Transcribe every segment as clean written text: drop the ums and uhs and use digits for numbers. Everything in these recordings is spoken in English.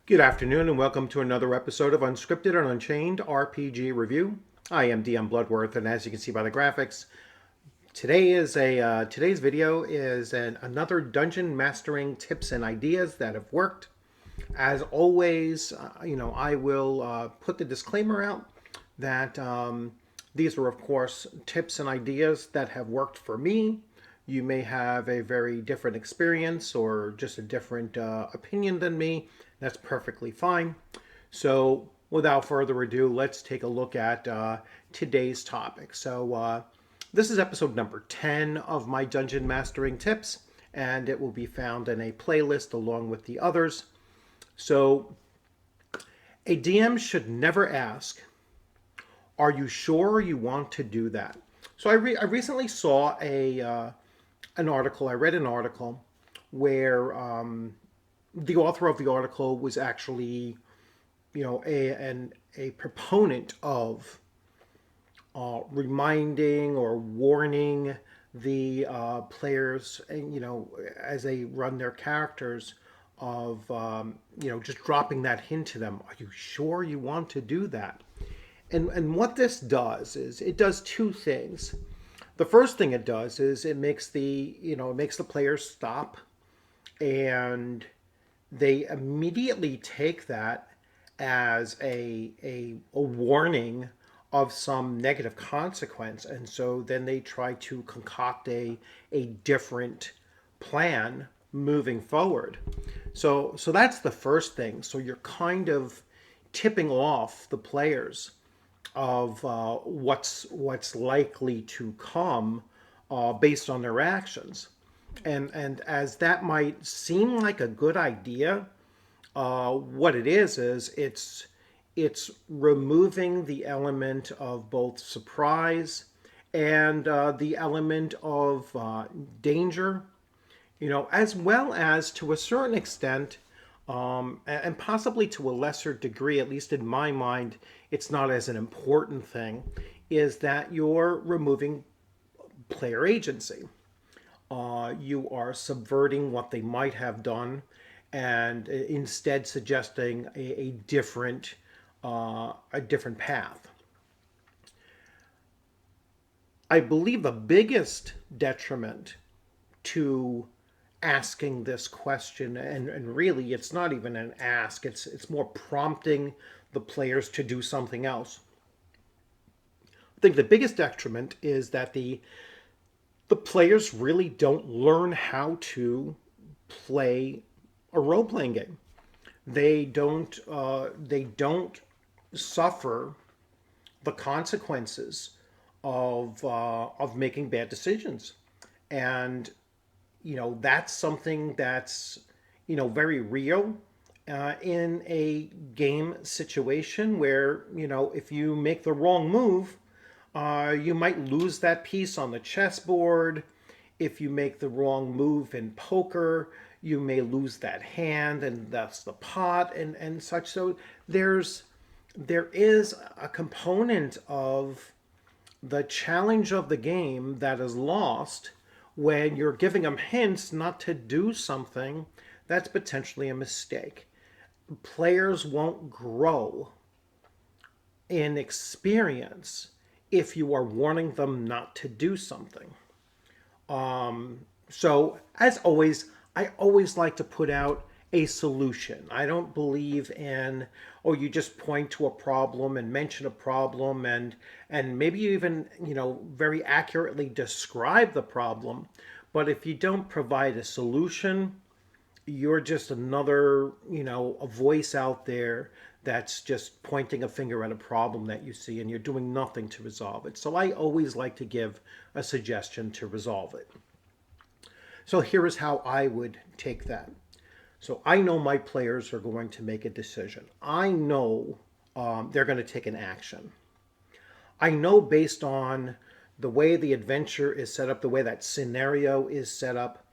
Good afternoon and welcome to another episode of Unscripted and Unchained RPG Review. I am DM Bloodworth, and as you can see by the graphics, today's video is another dungeon mastering tips and ideas that have worked. As always, I will put the disclaimer out that these are, of course, tips and ideas that have worked for me. You may have a very different experience or just a different opinion than me. That's perfectly fine. So, without further ado, let's take a look at today's topic. This is episode number 10 of my dungeon mastering tips, and it will be found in a playlist along with the others. So, a DM should never ask, "Are you sure you want to do that?" So, I recently saw an article. I read an article where the author of the article was actually, a proponent of reminding or warning the players, and as they run their characters, of just dropping that hint to them. Are you sure you want to do that? And what this does is it does two things. The first thing it does is it makes the players stop, and they immediately take that as a warning of some negative consequence, and so then they try to concoct a different plan moving forward. So that's the first thing. So you're kind of tipping off the players of what's likely to come based on their actions. And as that might seem like a good idea, what it is it's removing the element of both surprise and the element of danger, as well as, to a certain extent, and possibly to a lesser degree, at least in my mind, it's not as an important thing, is that you're removing player agency. You are subverting what they might have done, and instead suggesting a different path. I believe the biggest detriment to asking this question, and really it's not even an ask, it's more prompting the players to do something else. I think the biggest detriment is that the players really don't learn how to play a role-playing game. They don't suffer the consequences of making bad decisions, and that's something that's very real in a game situation where if you make the wrong move, you might lose that piece on the chessboard. If you make the wrong move in poker, you may lose that hand, and that's the pot, and such. So there is a component of the challenge of the game that is lost when you're giving them hints not to do something that's potentially a mistake. Players won't grow in experience if you are warning them not to do something. So, as always, I always like to put out a solution. I don't believe in, oh, you just point to a problem and mention a problem, and maybe you even, very accurately describe the problem. But if you don't provide a solution, you're just another, a voice out there that's just pointing a finger at a problem that you see, and you're doing nothing to resolve it. So I always like to give a suggestion to resolve it. So here is how I would take that. So I know my players are going to make a decision. I know they're going to take an action. I know, based on the way the adventure is set up, the way that scenario is set up,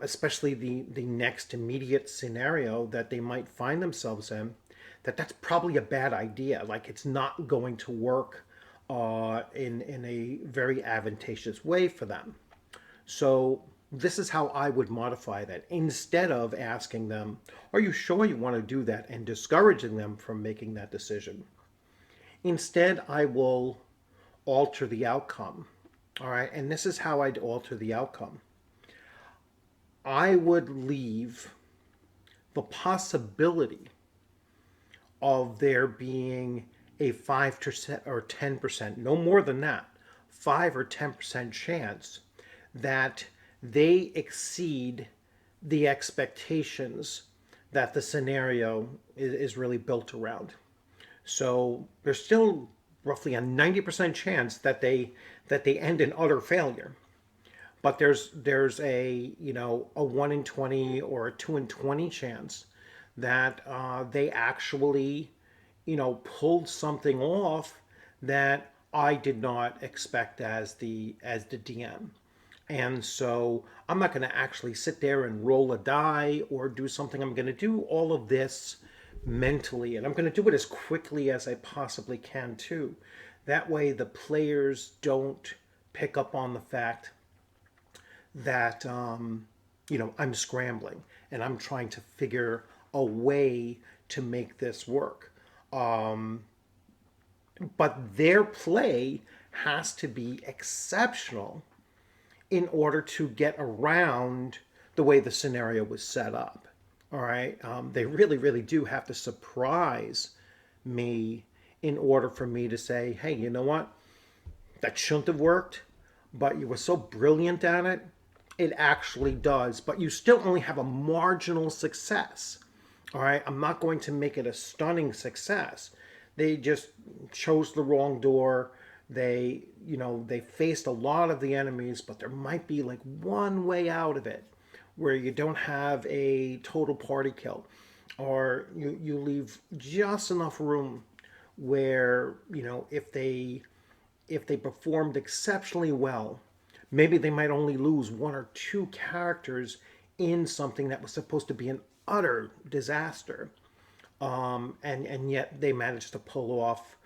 especially the next immediate scenario that they might find themselves in, that's probably a bad idea. Like, it's not going to work in a very advantageous way for them. So this is how I would modify that. Instead of asking them, are you sure you want to do that, and discouraging them from making that decision. Instead, I will alter the outcome. All right. And this is how I'd alter the outcome. I would leave the possibility of there being a 5% or 10%, no more than that, 5 or 10% chance that they exceed the expectations that the scenario is really built around. So there's still roughly a 90% chance that they end in utter failure. But there's a a 1 in 20 or a 2 in 20 chance that they actually pulled something off that I did not expect as the DM. And so I'm not going to actually sit there and roll a die or do something. I'm going to do all of this mentally, and I'm going to do it as quickly as I possibly can too. That way the players don't pick up on the fact that I'm scrambling and I'm trying to figure a way to make this work. But their play has to be exceptional in order to get around the way the scenario was set up. All right. They really, really do have to surprise me in order for me to say, hey, you know what? That shouldn't have worked, but you were so brilliant at it, it actually does. But you still only have a marginal success. All right. I'm not going to make it a stunning success. They just chose the wrong door. They faced a lot of the enemies, but there might be like one way out of it where you don't have a total party kill, or you leave just enough room where if they performed exceptionally well, maybe they might only lose one or two characters in something that was supposed to be an utter disaster, and yet they managed to pull off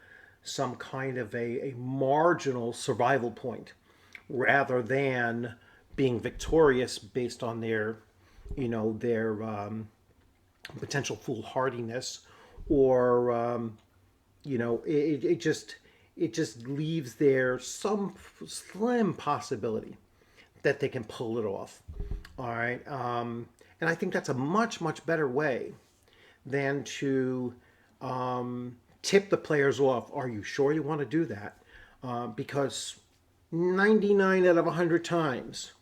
some kind of a marginal survival point rather than being victorious based on their potential foolhardiness, or it just leaves there some slim possibility that they can pull it off. All right. And I think that's a much, much better way than to tip the players off. Are you sure you want to do that? Because 99 out of 100 times,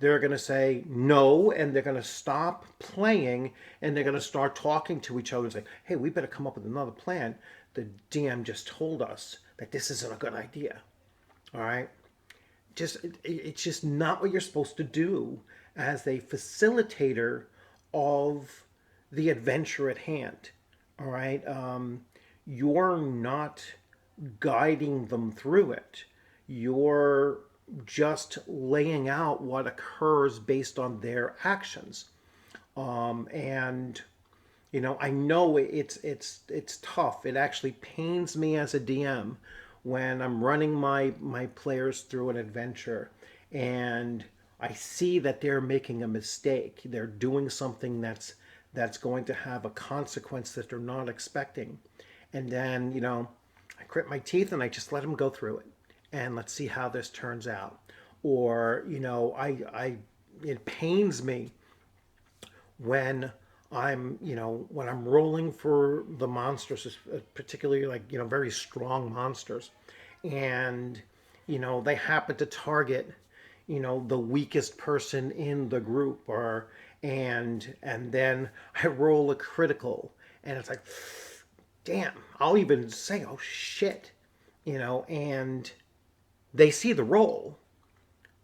they're going to say no, and they're going to stop playing, and they're going to start talking to each other and say, hey, we better come up with another plan. The DM just told us that this isn't a good idea. All right? It's just not what you're supposed to do as a facilitator of the adventure at hand. All right? You're not guiding them through it. You're just laying out what occurs based on their actions. And I know it's tough. It actually pains me as a DM when I'm running my players through an adventure and I see that they're making a mistake. They're doing something that's going to have a consequence that they're not expecting. And then, I grit my teeth and I just let them go through it. And let's see how this turns out. Or, it pains me when I'm rolling for the monsters, particularly like, very strong monsters. And, they happen to target, the weakest person in the group, and then I roll a critical and it's like, damn, I'll even say, oh shit, and they see the roll.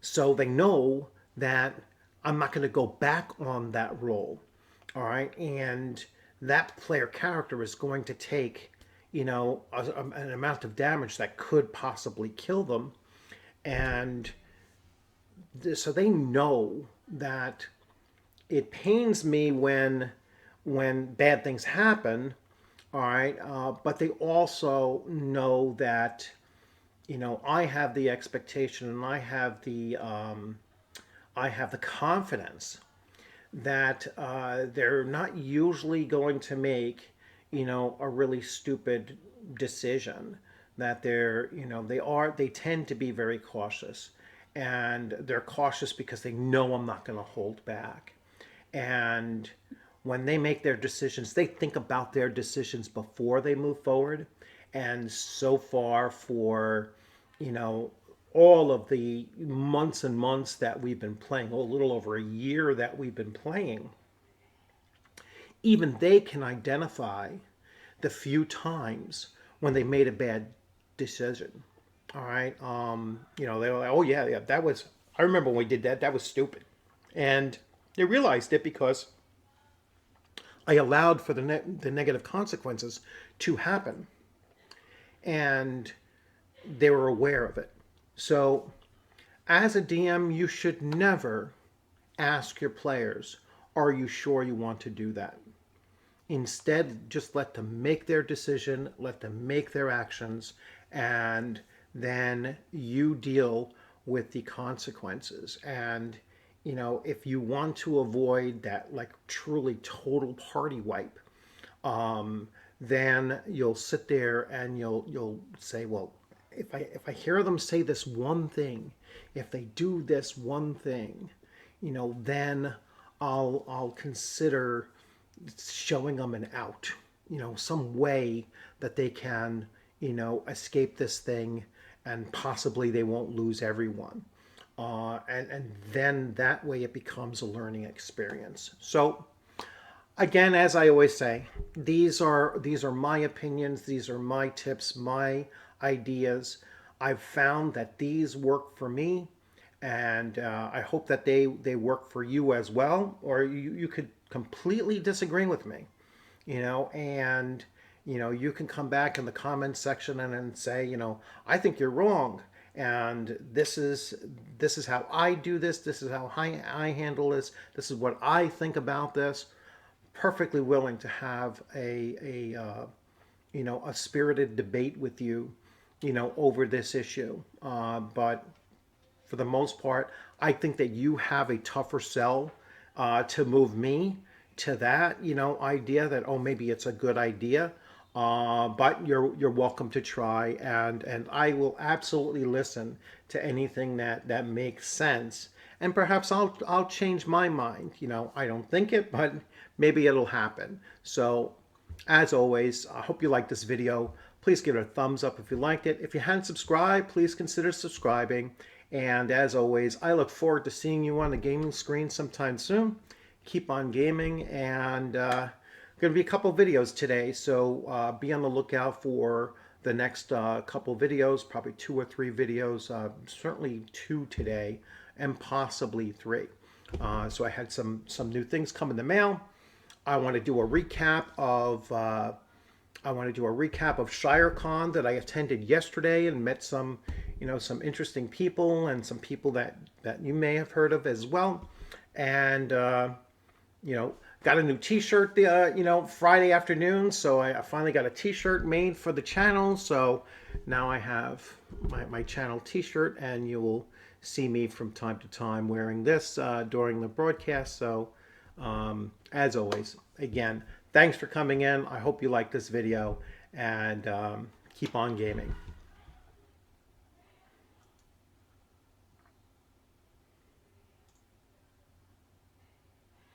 So they know that I'm not going to go back on that roll. All right. And that player character is going to take, an amount of damage that could possibly kill them. And so they know that it pains me when bad things happen. All right. But they also know that, I have the expectation and I have I have the confidence that they're not usually going to make, a really stupid decision. That they tend to be very cautious, and they're cautious because they know I'm not going to hold back. And when they make their decisions, they think about their decisions before they move forward. And so far, for you know all of the months and months that we've been playing, a little over a year that we've been playing, even they can identify the few times when they made a bad decision. All right. They were like, oh, yeah, yeah, that was, I remember when we did that. That was stupid. And they realized it because I allowed for the negative consequences to happen. And they were aware of it. So, as a DM, you should never ask your players, are you sure you want to do that? Instead, just let them make their decision, let them make their actions, and then you deal with the consequences. And, if you want to avoid that, like, truly total party wipe, then you'll sit there and you'll say, well, if I hear them say this one thing, if they do this one thing, then I'll consider showing them an out, some way that they can, escape this thing, and possibly they won't lose everyone. And then that way it becomes a learning experience. So again, as I always say, these are my opinions, these are my tips, my ideas. I've found that these work for me, and I hope that they work for you as well. Or you could completely disagree with me, and you can come back in the comments section and say, I think you're wrong, and this is how I do this. This is how I handle this. This is what I think about this. Perfectly willing to have a spirited debate with you, over this issue. But for the most part, I think that you have a tougher sell to move me to that, idea that, oh, maybe it's a good idea. But you're welcome to try, and I will absolutely listen to anything that makes sense. And perhaps I'll change my mind. I don't think it, but maybe it'll happen. So, as always, I hope you liked this video. Please give it a thumbs up if you liked it. If you hadn't subscribed, please consider subscribing. And as always, I look forward to seeing you on the gaming screen sometime soon. Keep on gaming, and going to be a couple videos today, so be on the lookout for the next couple videos, probably 2 or 3 videos, certainly 2 today, and possibly 3. So I had some new things come in the mail. I want to do a recap of ShireCon that I attended yesterday and met some interesting people, and some people that you may have heard of as well. And got a new t-shirt Friday afternoon, so I finally got a t-shirt made for the channel. So now I have my channel t-shirt, and you will see me from time to time wearing this during the broadcast. So as always, again, thanks for coming in. I hope you like this video, and keep on gaming.